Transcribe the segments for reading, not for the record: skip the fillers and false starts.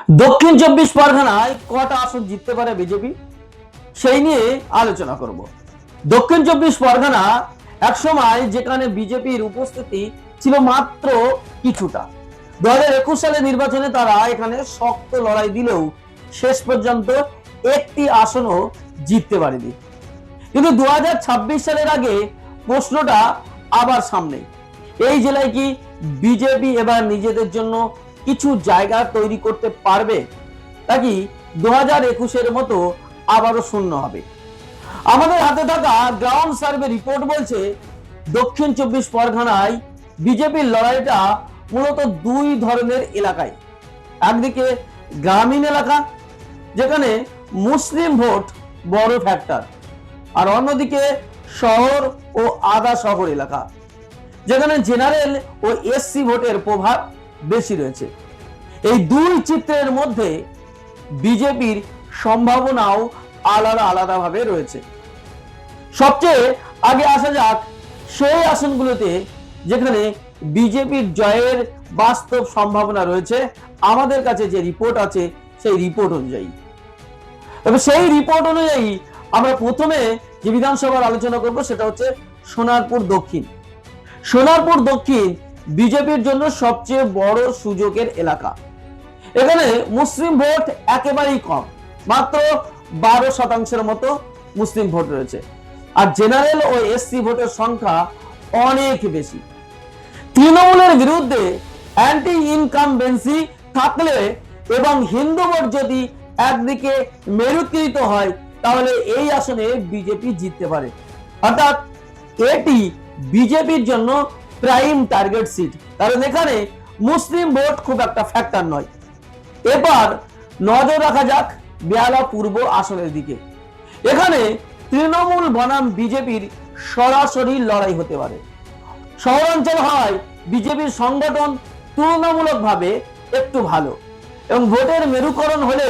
দক্ষিণ চব্বিশ পরগনায় কটা আসন জিততে পারে বিজেপি সেই নিয়ে আলোচনা করব। দক্ষিণ চব্বিশ পরগনা একসময় যেখানে বিজেপির উপস্থিতি ছিল মাত্র কিছুটা, 2021 সালে নির্বাচনে তারা এখানে শক্ত লড়াই দিলেও শেষ পর্যন্ত একটি আসনও জিততে পারেনি। কিন্তু 2026 সালের আগে প্রশ্নটা আবার সামনে, এই জেলায় কি বিজেপি এবার নিজেদের জন্য কিছু জায়গা তৈরি করতে পারবে, নাকি 2021-এর মতো আবারও শূন্য হবে? আমাদের হাতে থাকা গ্রাউন্ড সার্ভে রিপোর্ট বলছে দক্ষিণ চব্বিশ পরগনায় বিজেপির লড়াইটা মূলত দুই ধরনের এলাকায়। একদিকে গ্রামীণ এলাকা যেখানে মুসলিম ভোট বড় ফ্যাক্টর, আর অন্যদিকে শহর ও আধা শহর এলাকা যেখানে জেনারেল ও এসসি ভোটের প্রভাব বেশি রয়েছে। এই দুই চিত্রের মধ্যে বিজেপির সম্ভাবনাও আলাদা আলাদা ভাবে রয়েছে। সবচেয়ে আগে আসা যাক সেই আসনগুলোতে যেখানে বিজেপির জয়ের বাস্তব সম্ভাবনা রয়েছে। আমাদের কাছে যে রিপোর্ট আছে সেই রিপোর্ট অনুযায়ী, তবে সেই রিপোর্ট অনুযায়ী আমরা প্রথমে যে বিধানসভার আলোচনা করব সেটা হচ্ছে সোনারপুর দক্ষিণ। সোনারপুর দক্ষিণ বিজেপির জন্য সবচেয়ে বড় সুযোগের এলাকা। এখানে মুসলিম ভোট একেবারেই কম, মাত্র 12% মতো মুসলিম ভোট রয়েছে, আর জেনারেল ও এসসি ভোটের সংখ্যা অনেক বেশি। তৃণমূলের বিরুদ্ধে অ্যান্টি ইনকামবেন্সি থাকলে এবং হিন্দু ভোট যদি একদিকে মেরুকৃত হয় তাহলে এই আসনে বিজেপি জিততে পারে, অর্থাৎ এটি বিজেপির জন্য প্রাইম টার্গেট সিট, কারণ এখানে মুসলিম ভোট খুব একটা ফ্যাক্টর নয়। এবার নজর রাখা যাক বেহালা পূর্ব আসনের দিকে। এখানে তৃণমূল বনাম বিজেপির সরাসরি লড়াই হতে পারে। শহরাঞ্চল হয় বিজেপির সংগঠন তুলনামূলকভাবে একটু ভালো এবং ভোটের মেরুকরণ হলে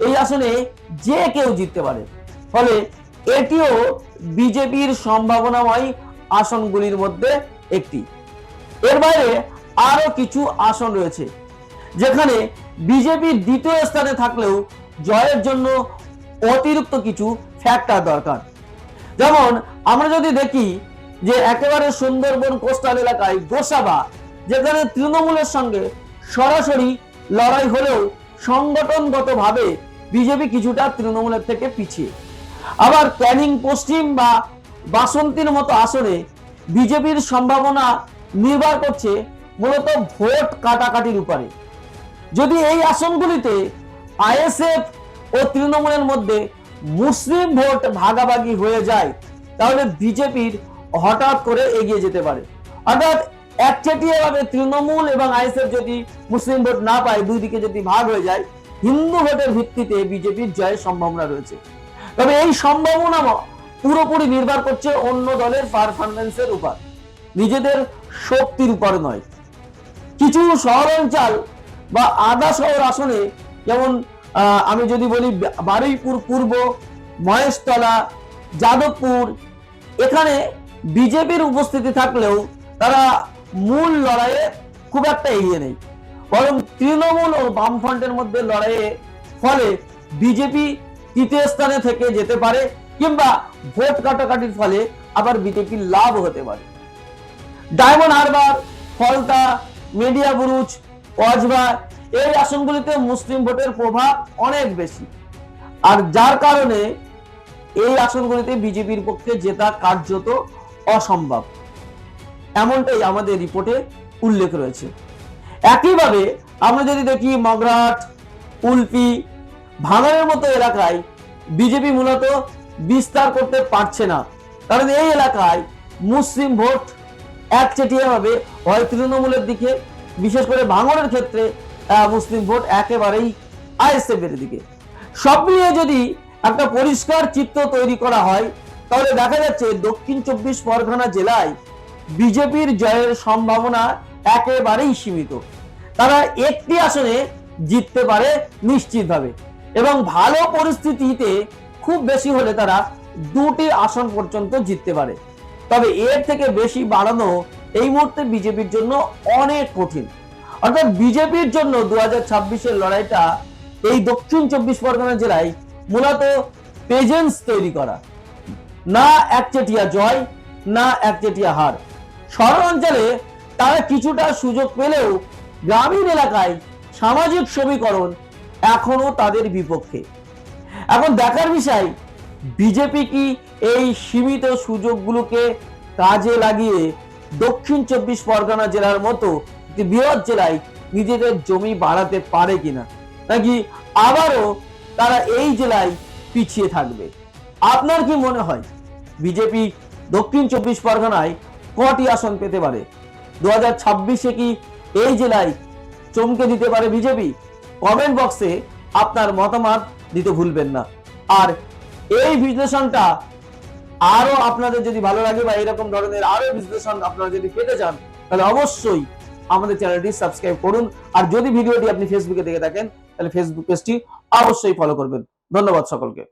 এই আসনে যে কেউ জিততে পারে, ফলে এটিও বিজেপির সম্ভাবনাময় আসনগুলির মধ্যে একটি। এর বাইরে আরো কিছু আসন রয়েছে যেখানে বিজেপির দ্বিতীয় স্থানে থাকলেও জয়ের জন্য অতিরিক্ত কিছু ফ্যাক্টর দরকার। যেমন আমরা যদি দেখি যে একেবারে সুন্দরবন কোস্টাল এলাকায় গোসাবা, যেখানে তৃণমূলের সঙ্গে সরাসরি লড়াই হলেও সংগঠনগতভাবে বিজেপি কিছুটা তৃণমূলের থেকে পিছিয়ে। আবার ক্যানিং পশ্চিম বা বাসন্তীর মতো আসনে বিজেপির সম্ভাবনা নির্ভর করছে মূলত ভোট কাটাকাটির উপরে। যদি এই আসনগুলিতে আইএসএফ ও তৃণমূলের মধ্যে মুসলিম ভোট ভাগাভাগি হয়ে যায় তাহলে বিজেপির হঠাৎ করে এগিয়ে যেতে পারে, অর্থাৎ একচেটিয়া ভাবে তৃণমূল এবং আইএসএফ যদি মুসলিম ভোট না পায়, দুই দিকে যদি ভাগ হয়ে যায়, হিন্দু ভোটের ভিত্তিতে বিজেপির জয়ের সম্ভাবনা রয়েছে। তবে এই সম্ভাবনা পুরোপুরি নির্ভর করছে অন্য দলের পারফরম্যান্সের উপর, নিজেদের শক্তির উপর নয়। কিছু শহরাঞ্চল বা আধা শহর আসনে, যেমন আমি যদি বলি বারুইপুর পূর্ব, মহেশতলা, যাদবপুর, এখানে বিজেপির উপস্থিতি থাকলেও তারা মূল লড়াইয়ে খুব একটা এগিয়ে নেই, বরং তৃণমূল ও বামফ্রন্টের মধ্যে লড়াইয়ে ফলে বিজেপি তৃতীয় স্থানে থেকে যেতে পারে, কিংবা ভোট কাটাকাটির ফলে আবার বিজেপির লাভ হতে পারে। ডায়মন্ড হারবার, ফলতা, মেডিয়া বুরুজ, কসবা এই আসনগুলিতে মুসলিম ভোটের প্রভাব অনেক বেশি, আর যার কারণে এই আসনগুলিতে বিজেপির পক্ষে জেতা কার্যত অসম্ভব, এমনটাই আমাদের রিপোর্টে উল্লেখ রয়েছে। একইভাবে আমরা যদি দেখি মগরাট, উলপি, ভাঙড়ের মতো এলাকায় বিজেপি মূলত বিস্তার করতে পারছে না, কারণ এই এলাকায় মুসলিম ভোট একচেটিয়া ভাবে হয় তৃণমূলের দিকে, বিশেষ করে ভাঙড়ের ক্ষেত্রে মুসলিম ভোট একেবারেই আইএসএফ এর দিকে। সব মিলিয়ে যদি একটা পরিষ্কার চিত্র তৈরি করা হয় তাহলে দেখা যাচ্ছে দক্ষিণ চব্বিশ পরগনা জেলায় বিজেপির জয়ের সম্ভাবনা একেবারেই সীমিত। তারা একটি আসনে জিততে পারে নিশ্চিতভাবে, এবং ভালো পরিস্থিতিতে খুব বেশি হলে তারা দুটি আসন পর্যন্ত জিততে পারে। তবে এর থেকে বেশি বাড়ানো এই মুহূর্তে বিজেপির জন্য অনেক কঠিন, অর্থাৎ বিজেপির জন্য 2026-এর লড়াইটা এই দক্ষিণ 24 পরগনা জেলায় মূলত পেজেন্স তৈরি করা, না একচেটিয়া জয় না একচেটিয়া হার। শহর অঞ্চলে তারা কিছুটা সুযোগ পেলেও গ্রামীণ এলাকায় সামাজিক সমীকরণ এখনো তাদের বিপক্ষে। এখন দেখার বিষয়, বিজেপি কি এই সীমিত সুযোগগুলোকে কাজে লাগিয়ে দক্ষিণ 24 পরগনা জেলার মতো একটি বৃহৎ জেলায় নিজেদের জমি বাড়াতে পারে কিনা, নাকি আবারও তারা এই জেলায় পিছিয়ে থাকবে? আপনার কি মনে হয় বিজেপি দক্ষিণ 24 পরগনায় কটি আসন পেতে পারে? 2026-এ কি এই জেলায় চমকে দিতে পারে বিজেপি? কমেন্ট বক্সে আপনার মতামত দিতে ভুলবেন না। আর এই বিশ্লেষণটা আরো আপনাদের যদি ভালো লাগে বা এরকম ধরনের আরো বিশ্লেষণ আপনারা যদি পেতে চান, তাহলে অবশ্যই আমাদের চ্যানেলটি সাবস্ক্রাইব করুন। আর যদি ভিডিওটি আপনি ফেসবুকে দেখে থাকেন, তাহলে ফেসবুক পেজটি অবশ্যই ফলো করবেন। ধন্যবাদ সকলকে।